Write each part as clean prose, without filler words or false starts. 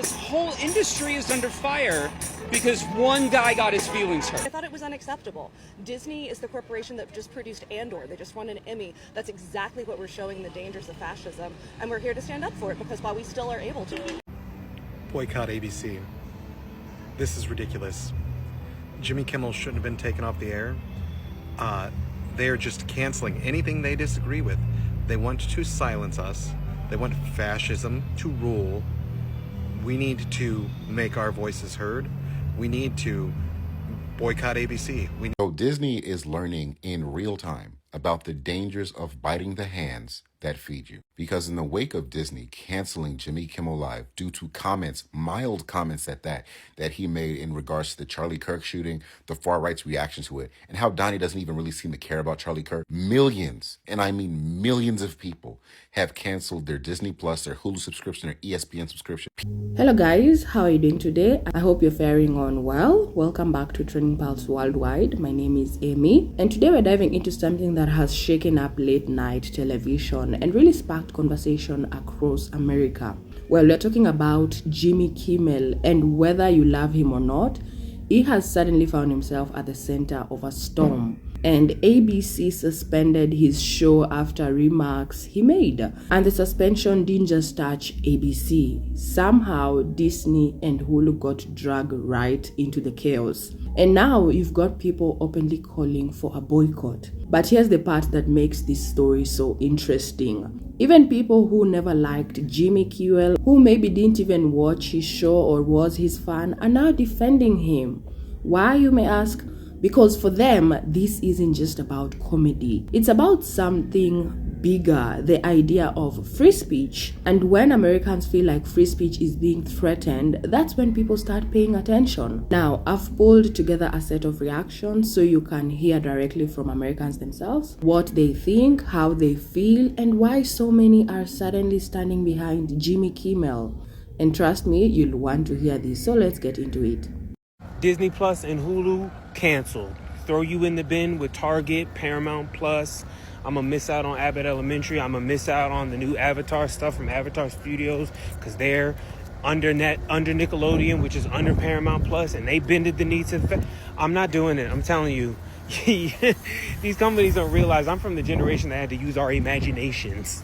this whole industry is under fire because one guy got his feelings hurt. I thought it was unacceptable. Disney is the corporation that just produced Andor. They just won an Emmy. That's exactly what we're showing, the dangers of fascism. And we're here to stand up for it because while we still are able to. Boycott ABC. This is ridiculous. Jimmy Kimmel shouldn't have been taken off the air. They're just canceling anything they disagree with. They want to silence us. They want fascism to rule. We need to make our voices heard. We need to boycott ABC. So Disney is learning in real time about the dangers of biting the hands that feed you. Because in the wake of Disney canceling Jimmy Kimmel Live due to comments, mild comments at that he made in regards to the Charlie Kirk shooting, the far right's reaction to it, and how Donnie doesn't even really seem to care about Charlie Kirk, millions, and I mean millions of people have canceled their Disney Plus, their Hulu subscription, their ESPN subscription. Hello guys, how are you doing today? I hope you're faring on well. Welcome back to Trending Pulse Worldwide. My name is Amy, and today we're diving into something that has shaken up late night television and really sparked conversation across America. Well, we're talking about Jimmy Kimmel, and whether you love him or not, he has suddenly found himself at the center of a storm. And ABC suspended his show after remarks he made. And the suspension didn't just touch ABC. Somehow, Disney and Hulu got dragged right into the chaos. And now you've got people openly calling for a boycott. But here's the part that makes this story so interesting. Even people who never liked Jimmy Kimmel, who maybe didn't even watch his show or was his fan, are now defending him. Why, you may ask? Because for them, this isn't just about comedy. It's about something bigger, the idea of free speech. And when Americans feel like free speech is being threatened, that's when people start paying attention. Now, I've pulled together a set of reactions so you can hear directly from Americans themselves what they think, how they feel, and why so many are suddenly standing behind Jimmy Kimmel. And trust me, you'll want to hear this, so let's get into it. Disney Plus and Hulu canceled. Throw you in the bin with Target, Paramount Plus. I'm going to miss out on Abbott Elementary. I'm going to miss out on the new Avatar stuff from Avatar Studios because they're under Nickelodeon, which is under Paramount Plus, and they bended the knee to I'm not doing it. I'm telling you. These companies don't realize I'm from the generation that had to use our imaginations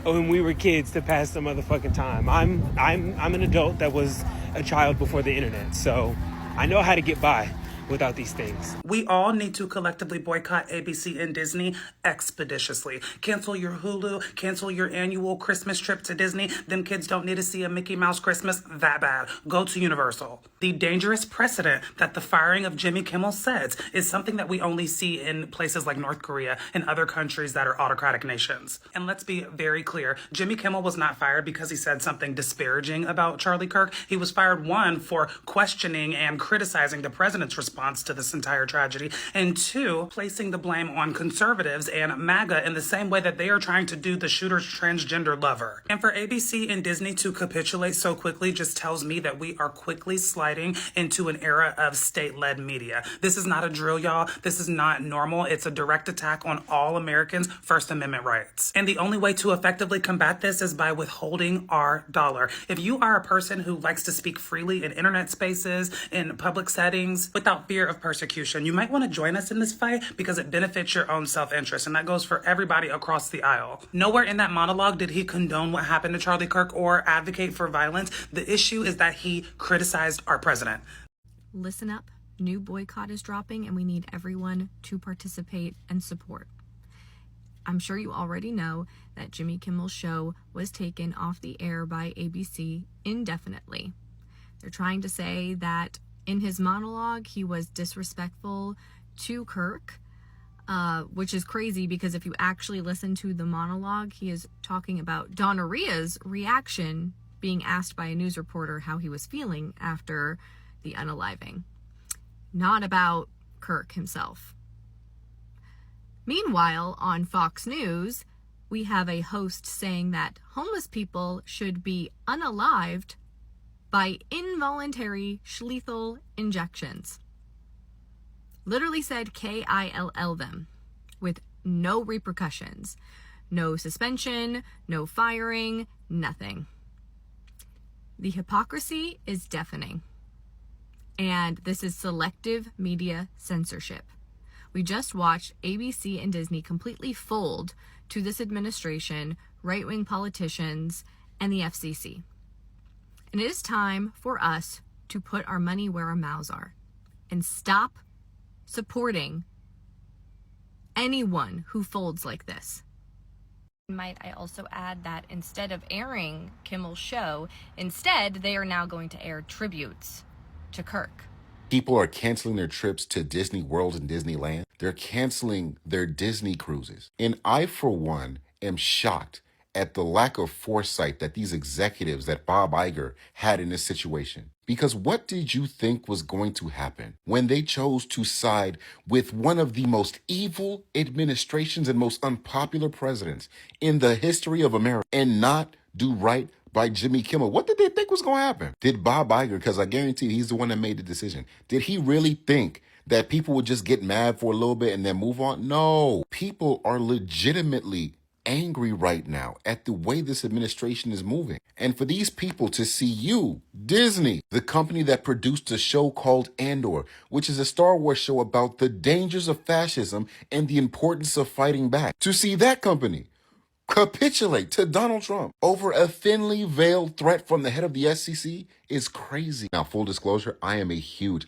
when we were kids to pass the motherfucking time. I'm an adult that was a child before the internet, so I know how to get by without these things. We all need to collectively boycott ABC and Disney expeditiously. Cancel your Hulu, cancel your annual Christmas trip to Disney. Them kids don't need to see a Mickey Mouse Christmas that bad. Go to Universal. The dangerous precedent that the firing of Jimmy Kimmel sets is something that we only see in places like North Korea and other countries that are autocratic nations. And let's be very clear, Jimmy Kimmel was not fired because he said something disparaging about Charlie Kirk. He was fired, one, for questioning and criticizing the president's response to this entire tragedy, and two, placing the blame on conservatives and MAGA in the same way that they are trying to do the shooter's transgender lover. And for ABC and Disney to capitulate so quickly just tells me that we are quickly sliding into an era of state-led media. This is not a drill, y'all. This is not normal. It's a direct attack on all Americans' First Amendment rights. And the only way to effectively combat this is by withholding our dollar. If you are a person who likes to speak freely in internet spaces, in public settings, without fear of persecution, you might want to join us in this fight because it benefits your own self-interest, and that goes for everybody across the aisle. Nowhere in that monologue did he condone what happened to Charlie Kirk or advocate for violence. The issue is that he criticized our president. Listen up, new boycott is dropping and we need everyone to participate and support. I'm sure you already know that Jimmy Kimmel's show was taken off the air by ABC indefinitely. They're trying to say that in his monologue, he was disrespectful to Kirk, which is crazy because if you actually listen to the monologue, he is talking about Donna Ria's reaction being asked by a news reporter how he was feeling after the unaliving, not about Kirk himself. Meanwhile, on Fox News, we have a host saying that homeless people should be unalived by involuntary lethal injections. Literally said KILL them with no repercussions. No suspension, no firing, nothing. The hypocrisy is deafening. And this is selective media censorship. We just watched ABC and Disney completely fold to this administration, right-wing politicians, and the FCC. And it is time for us to put our money where our mouths are and stop supporting anyone who folds like this. Might I also add that instead of airing Kimmel's show, instead they are now going to air tributes to Kirk. People are canceling their trips to Disney World and Disneyland. They're canceling their Disney cruises. And I, for one, am shocked at the lack of foresight that these executives, that Bob Iger had in this situation. Because what did you think was going to happen when they chose to side with one of the most evil administrations and most unpopular presidents in the history of America and not do right by Jimmy Kimmel? What did they think was going to happen? Did Bob Iger, because I guarantee he's the one that made the decision, did he really think that people would just get mad for a little bit and then move on? No. People are legitimately angry right now at the way this administration is moving. And for these people to see you, Disney, the company that produced a show called Andor, which is a Star Wars show about the dangers of fascism and the importance of fighting back, to see that company capitulate to Donald Trump over a thinly veiled threat from the head of the SEC is crazy. Now, full disclosure, I am a huge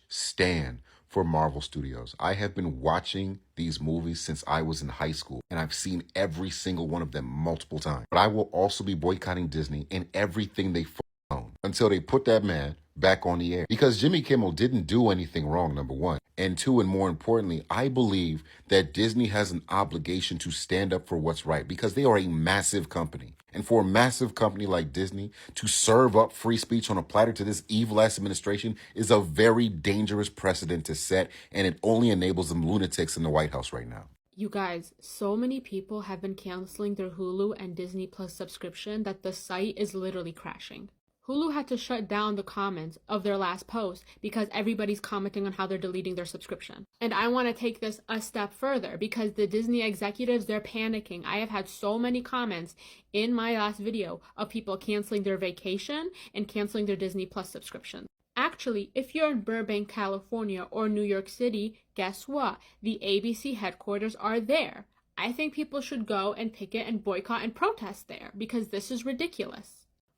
stan for Marvel Studios. I have been watching these movies since I was in high school, and I've seen every single one of them multiple times. But I will also be boycotting Disney and everything they own until they put that man back on the air. Because Jimmy Kimmel didn't do anything wrong, number one. And two, and more importantly, I believe that Disney has an obligation to stand up for what's right because they are a massive company. And for a massive company like Disney to serve up free speech on a platter to this evil-ass administration is a very dangerous precedent to set, and it only enables them lunatics in the White House right now. You guys, so many people have been canceling their Hulu and Disney Plus subscription that the site is literally crashing. Hulu had to shut down the comments of their last post because everybody's commenting on how they're deleting their subscription. And I want to take this a step further because the Disney executives, they're panicking. I have had so many comments in my last video of people canceling their vacation and canceling their Disney Plus subscription. Actually, if you're in Burbank, California or New York City, guess what? The ABC headquarters are there. I think people should go and picket and boycott and protest there because this is ridiculous.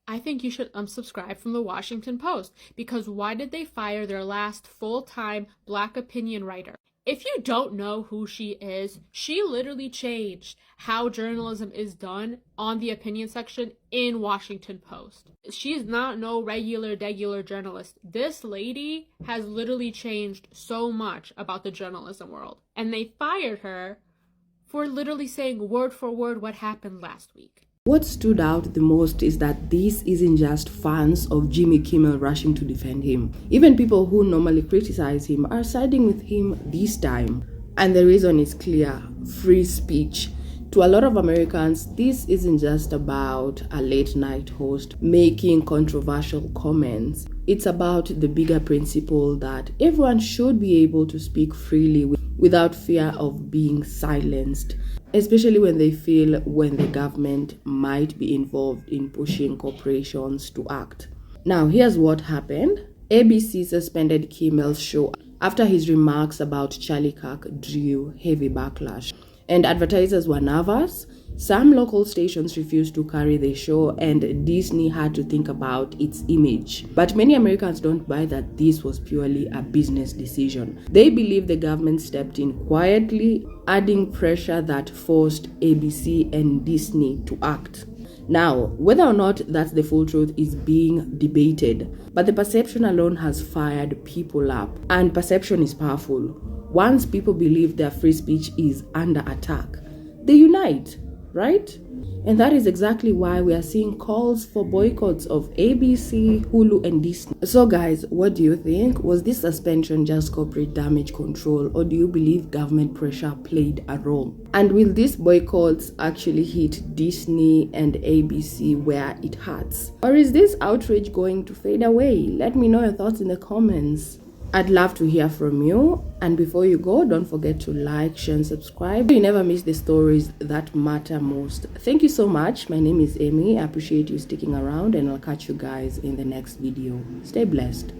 I think you should unsubscribe from the Washington Post because why did they fire their last full-time Black opinion writer? If you don't know who she is, she literally changed how journalism is done on the opinion section in Washington Post. She's not no regular journalist. This lady has literally changed so much about the journalism world. And they fired her for literally saying word for word what happened last week. What stood out the most is that this isn't just fans of Jimmy Kimmel rushing to defend him. Even people who normally criticize him are siding with him this time. And the reason is clear: free speech. To a lot of Americans, this isn't just about a late night host making controversial comments. It's about the bigger principle that everyone should be able to speak freely without fear of being silenced, especially when they feel when the government might be involved in pushing corporations to act. Now, here's what happened. ABC suspended Kimmel's show after his remarks about Charlie Kirk drew heavy backlash. And advertisers were nervous. Some local stations refused to carry the show, and Disney had to think about its image. But many Americans don't buy that this was purely a business decision. They believe the government stepped in quietly, adding pressure that forced ABC and Disney to act. Now, whether or not that's the full truth is being debated, but the perception alone has fired people up, and perception is powerful. Once people believe their free speech is under attack, they unite, right? And that is exactly why we are seeing calls for boycotts of ABC, Hulu, and Disney. So guys, what do you think? Was this suspension just corporate damage control, or do you believe government pressure played a role? And will these boycotts actually hit Disney and ABC where it hurts? Or is this outrage going to fade away? Let me know your thoughts in the comments. I'd love to hear from you. And before you go, don't forget to like, share, and subscribe. You never miss the stories that matter most. Thank you so much. My name is Amy. I appreciate you sticking around, and I'll catch you guys in the next video. Stay blessed.